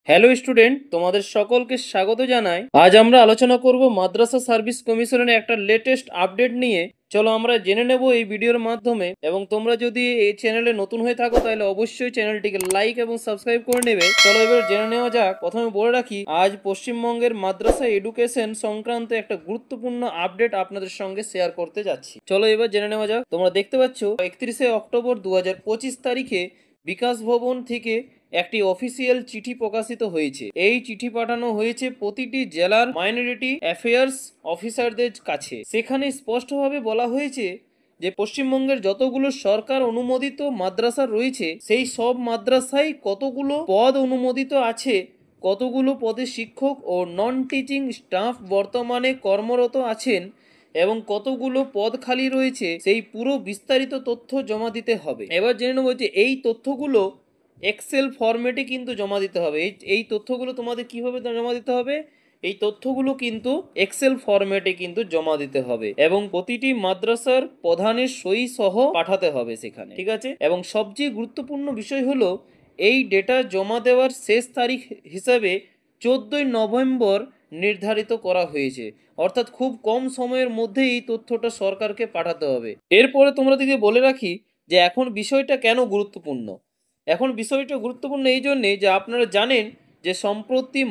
Hello student, তোমাদের সকলকে স্বাগত জানাই। আজ আমরা আলোচনা করব মাদ্রাসা সার্ভিস কমিশনের একটা লেটেস্ট আপডেট নিয়ে। চলো আমরা জেনে নেব এই ভিডিওর মাধ্যমে। এবং তোমরা যদি এই চ্যানেলে নতুন হয়ে থাকো তাহলে অবশ্যই চ্যানেলটিকে লাইক এবং সাবস্ক্রাইব করে নেবে। চলো এবার জেনে নেওয়া যাক। প্রথমে বলে রাখি, আজ পশ্চিমবঙ্গের মাদ্রাসা এডুকেশন সংক্রান্ত একটা গুরুত্বপূর্ণ আপডেট আপনাদের সঙ্গে শেয়ার করতে যাচ্ছি। চলো এবার জেনে নেওয়া যাক। তোমরা দেখতে পাচ্ছ 31শে অক্টোবর 2025 তারিখে বিকাশ ভবন থেকে একটি অফিসিয়াল চিঠি প্রকাশিত হয়েছে। এই চিঠি পাঠানো হয়েছে প্রতিটি জেলার মাইনরিটি অ্যাফেয়ার্স অফিসারদের কাছে। সেখানে স্পষ্টভাবে বলা হয়েছে যে পশ্চিমবঙ্গের যতগুলো সরকার অনুমোদিত মাদ্রাসা রয়েছে সেই সব মাদ্রাসায় কতগুলো পদ অনুমোদিত আছে, কতগুলো পদে শিক্ষক ও নন টিচিং স্টাফ বর্তমানে কর্মরত আছেন এবং কতগুলো পদ খালি রয়েছে, সেই পুরো বিস্তারিত তথ্য জমা দিতে হবে। এবার জেনে নেব যে এই তথ্যগুলো এক্সেল ফরম্যাটে কিন্তু জমা দিতে হবে। এই তথ্যগুলো তোমাদের কিভাবে জমা দিতে হবে, এই তথ্যগুলো কিন্তু এক্সেল ফরম্যাটে কিন্তু জমা দিতে হবে এবং প্রতিটি মাদ্রাসার প্রধানের সই সহ পাঠাতে হবে সেখানে, ঠিক আছে। এবং সবচেয়ে গুরুত্বপূর্ণ বিষয় হলো এই ডেটা জমা দেওয়ার শেষ তারিখ হিসাবে 14ই নভেম্বর নির্ধারিত করা হয়েছে। অর্থাৎ খুব কম সময়ের মধ্যে এই তথ্যটা সরকারকে পাঠাতে হবে। এরপরে তোমরা দিকে বলে রাখি যে এখন বিষয়টা কেন গুরুত্বপূর্ণ। এখন বিষয়টা গুরুত্বপূর্ণ এই জন্যে যে আপনারা জানেন যে সম্প্রতি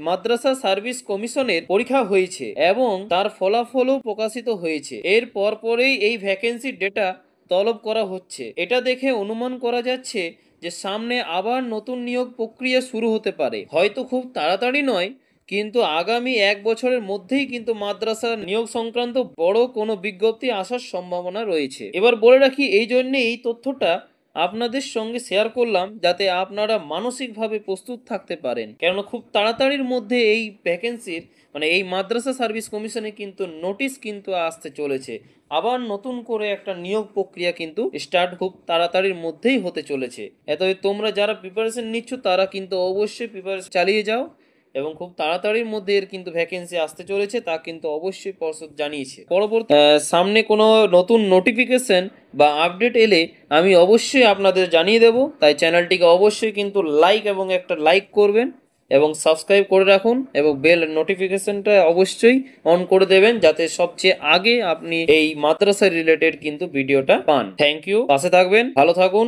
মাদ্রাসা সার্ভিস কমিশনের পরীক্ষা হয়েছে এবং তার ফলাফলও প্রকাশিত হয়েছে। এর পরেই এই ভ্যাকেন্সির ডেটা তলব করা হচ্ছে। এটা দেখে অনুমান করা যাচ্ছে যে সামনে আবার নতুন নিয়োগ প্রক্রিয়া শুরু হতে পারে। হয়তো খুব তাড়াতাড়ি নয়, কিন্তু আগামী 1 বছরের মধ্যেই কিন্তু মাদ্রাসা নিয়োগ সংক্রান্ত বড় কোনো বিজ্ঞপ্তি আসার সম্ভাবনা রয়েছে। এবার বলে রাখি, এই জন্যে এই তথ্যটা আপনাদের সঙ্গে শেয়ার করলাম যাতে আপনারা মানসিকভাবে প্রস্তুত থাকতে পারেন। কেননা খুব তাড়াতাড়ির মধ্যে এই ভ্যাকেন্সির এই মাদ্রাসা সার্ভিস কমিশনে কিন্তু নোটিশ কিন্তু আসতে চলেছে। আবার নতুন করে একটা নিয়োগ প্রক্রিয়া কিন্তু স্টার্ট খুব তাড়াতাড়ির মধ্যেই হতে চলেছে। এতই তোমরা যারা প্রিপারেশন নিচ্ছ তারা কিন্তু অবশ্যই প্রিপারেশন চালিয়ে যাও এবং খুব তাড়াতাড়ির মধ্যে এর কিন্তু ভ্যাকেন্সি আসতে চলেছে, তা কিন্তু অবশ্যই পর্ষদ জানিয়েছে। পরবর্তী সামনে কোনো নতুন নোটিফিকেশন বা আপডেট এলে আমি অবশ্যই আপনাদের জানিয়ে দেব। তাই চ্যানেলটিকে অবশ্যই কিন্তু লাইক এবং একটা লাইক করবেন এবং সাবস্ক্রাইব করে রাখুন এবং বেল নোটিফিকেশনটা অবশ্যই অন করে দেবেন যাতে সবচেয়ে আগে আপনি এই মাদ্রাসা রিলেটেড কিন্তু ভিডিওটা পান। থ্যাংক ইউ, পাশে থাকবেন, ভালো থাকুন।